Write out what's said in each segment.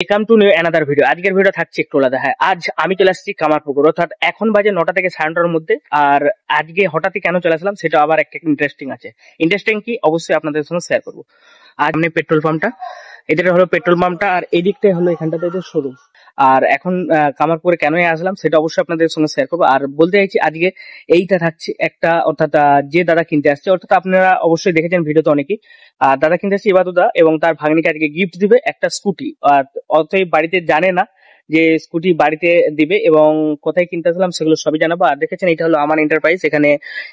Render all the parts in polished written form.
Welcome to new another video. আজকের video থাকছে একটু আলাদা। হ্যাঁ, আজ আমি চলে আসছি কামারপুকুর, অর্থাৎ এখন বাজে 9টা থেকে 9:30টার মধ্যে। আর আজকে হঠাৎই কেন চলে আসলাম সেটা আবার একটা ইন্টারেস্টিং আছে। ইন্টারেস্টিং কি অবশ্যই আপনাদের সঙ্গে শেয়ার করবো। আজ আমি পেট্রোল পাম্পটা, এদের হলো পেট্রোল পাম্পটা, আর এই দিকটাই হলো এখানটাতে এদের শোরুম। আর এখন কামারপুরে কেন আসলাম সেটা অবশ্যই আপনাদের সঙ্গে শেয়ার করবো। আর বলতে চাইছি আজকে এইটা থাকছে একটা, অর্থাৎ যে দাদা কিনতে আসছে, অর্থাৎ আপনারা অবশ্যই দেখেছেন ভিডিওতে অনেকেই। দাদা কিনতে আসছে ইবাদুদা, এবং তার ভাগ্নিকে আজকে গিফট দিবে একটা স্কুটি। আর অতএব বাড়িতে জানে না যে স্কুটি বাড়িতে দিবে, এবং কোথায় কিনতে আসলাম সেগুলো সবই জানাবো। আর দেখেছেন এটা হলো আমান এন্টারপ্রাইজ, এখানে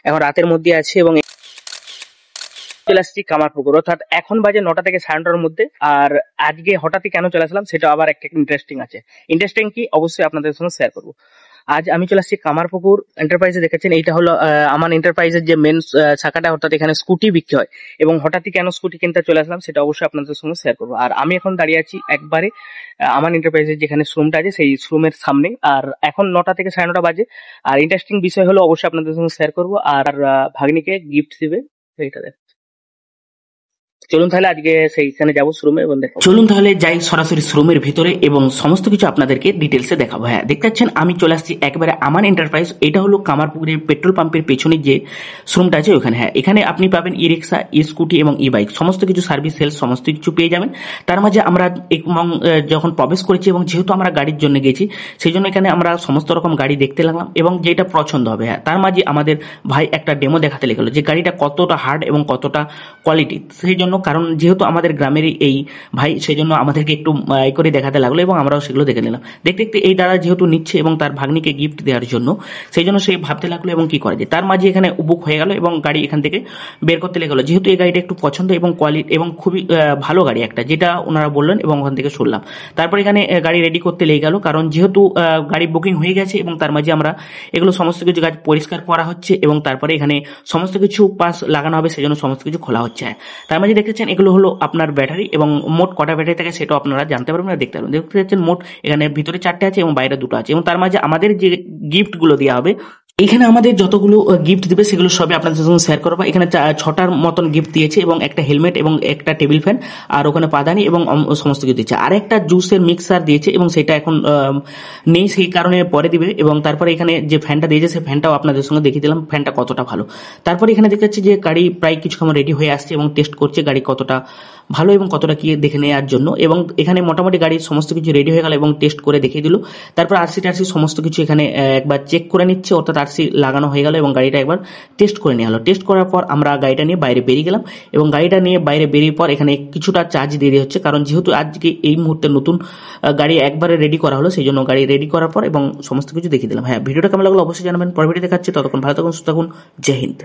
এখন রাতের মধ্যে আছে এবং চলে আসছি কামারপুকুর, অর্থাৎ এখন বাজে 9টা থেকে 9:30টার মধ্যে। আর আজকে হঠাৎই কেন চলে আসলাম সেটা আবার একটা ইন্টারেস্টিং আছে। ইন্টারেস্টিং কি অবশ্যই আপনাদের সঙ্গে শেয়ার করবো। আজ আমি চলে আসছি কামারপুকুর এন্টারপ্রাইজে। দেখেছেন এইটা হলো আমান এন্টারপ্রাইজের যে মেন শাখাটা, অর্থাৎ এখানে স্কুটি বিক্রি হয়। এবং হঠাৎই কেন স্কুটি কিনতে চলে আসলাম সেটা অবশ্যই আপনাদের সঙ্গে শেয়ার করবো। আর আমি এখন দাঁড়িয়ে আছি একবারে আমান এন্টারপ্রাইজের যেখানে শোরুমটা আছে সেই শোরুমের সামনে। আর এখন 9টা থেকে 9:30 বাজে। আর ইন্টারেস্টিং বিষয় হলো অবশ্যই আপনাদের সঙ্গে শেয়ার করবো। আর ভাগ্নিকে গিফট দিবে সেইটা। চলুন তাহলে আজকে সেইখানে যাবো শোরুমে এবং দেখো। চলুন তাহলে যাই সরাসরি শোরুমের ভিতরে এবং সমস্ত কিছু আপনাদেরকে ডিটেলসে দেখাবো। হ্যাঁ, দেখতে পাচ্ছেন আমি চলে আসছি একেবারে আমান এন্টারপ্রাইজ। এটা হলো কামারপুকুরের পেট্রোল পাম্পের পেছনে যে শোরুমটা আছে ওখানে। হ্যাঁ, এখানে আপনি পাবেন ই রিক্সা, ই স্কুটি এবং ই বাইক, সমস্ত কিছু সার্ভিস সেলস সমস্ত কিছু পেয়ে যাবেন। তার মাঝে আমরা যখন প্রবেশ করেছি এবং যেহেতু আমরা গাড়ির জন্য গেছি সেই জন্য এখানে আমরা সমস্ত রকম গাড়ি দেখতে লাগলাম এবং যেটা পছন্দ হবে। হ্যাঁ, তার মাঝে আমাদের ভাই একটা ডেমো দেখাতে লেগেলো যে গাড়িটা কতটা হার্ড এবং কতটা কোয়ালিটি। সেই জন্য, কারণ যেহেতু আমাদের গ্রামেরই এই ভাই, সেই জন্য আমাদেরকে একটু করে দেখাতে লাগলো এবং আমরাও সেগুলো দেখে নিলাম। দেখতে দেখতে এই দাদা যেহেতু নিচ্ছে এবং তার ভাগ্নিকে গিফট দেওয়ার জন্য, সেই জন্য সে ভাবতে লাগলো এবং কি করা যায়। তার মাঝে এখানে বুক হয়ে গেল এবং গাড়ি এখান থেকে বের করতে লেগেলো। যেহেতু এই গাড়িটা একটু পছন্দ এবং কোয়ালিটি এবং খুবই ভালো গাড়ি একটা, যেটা ওনারা বললেন এবং ওখান থেকে শুনলাম। তারপর এখানে গাড়ি রেডি করতে লেগে গেল, কারণ যেহেতু গাড়ি বুকিং হয়ে গেছে এবং তার মাঝে আমরা এগুলো সমস্ত কিছু গাছ পরিষ্কার করা হচ্ছে এবং তারপরে এখানে সমস্ত কিছু পাস লাগানো হবে, সেই জন্য সমস্ত কিছু খোলা হচ্ছে। তার মাঝে দেখেছেন এগুলো হলো আপনার ব্যাটারি, এবং মোট কটা ব্যাটারি থাকে সেটাও আপনারা জানতে পারবেন, দেখতে পারবেন। দেখতে পাচ্ছেন মোট এখানে ভিতরে 4টে আছে এবং বাইরে 2টো আছে। এবং তার মাঝে আমাদের যে গিফট গুলো দেওয়া হবে, এখানে আমাদের যতগুলো গিফট দিবে সেগুলো সবই আপনাদের সঙ্গে শেয়ার করবো। এখানে 6টার মতন গিফট দিয়েছে এবং একটা হেলমেট এবং একটা টেবিল ফ্যান, আর ওখানে পাদানি এবং সমস্ত কিছু দিয়েছে। আর একটা জুসের মিক্সার দিয়েছে এবং সেটা এখন নেই, সেই কারণে পরে দিবে। এবং তারপরে এখানে যে ফ্যানটা দিয়েছে সেই ফ্যানটাও আপনাদের সঙ্গে দেখিয়ে দিলাম ফ্যানটা কতটা ভালো। তারপরে এখানে দেখতে পাচ্ছি যে গাড়ি প্রায় কিছুক্ষণ রেডি হয়ে আসছে এবং টেস্ট করছে গাড়ি কতটা ভালো এবং কতটা কি দেখে নেওয়ার জন্য। এবং এখানে মোটামুটি গাড়ির সমস্ত কিছু রেডি হয়ে গেল এবং টেস্ট করে দেখিয়ে দিল। তারপর আরসি টারসি সমস্ত কিছু এখানে একবার চেক করে নিচ্ছে, অর্থাৎ আরসি লাগানো হয়ে গেল এবং গাড়িটা একবার টেস্ট করে নেওয়া হলো। টেস্ট করার পর আমরা গাড়িটা নিয়ে বাইরে বেরিয়ে গেলাম এবং গাড়িটা নিয়ে বাইরে বেরিয়ে পর এখানে কিছুটা চার্জ দিয়ে হচ্ছে, কারণ যেহেতু আজকে এই মুহূর্তে নতুন গাড়ি একবারে রেডি করা হলো, সেই জন্য গাড়ি রেডি করার পর এবং সমস্ত কিছু দেখিয়ে দিলাম। হ্যাঁ, ভিডিওটা কেমন লাগলো অবশ্যই জানাবেন। পরে ভিডিও দেখাচ্ছি, ততক্ষণ ভালো থাকুন, সুস্থ থাকুন। জয় হিন্দ।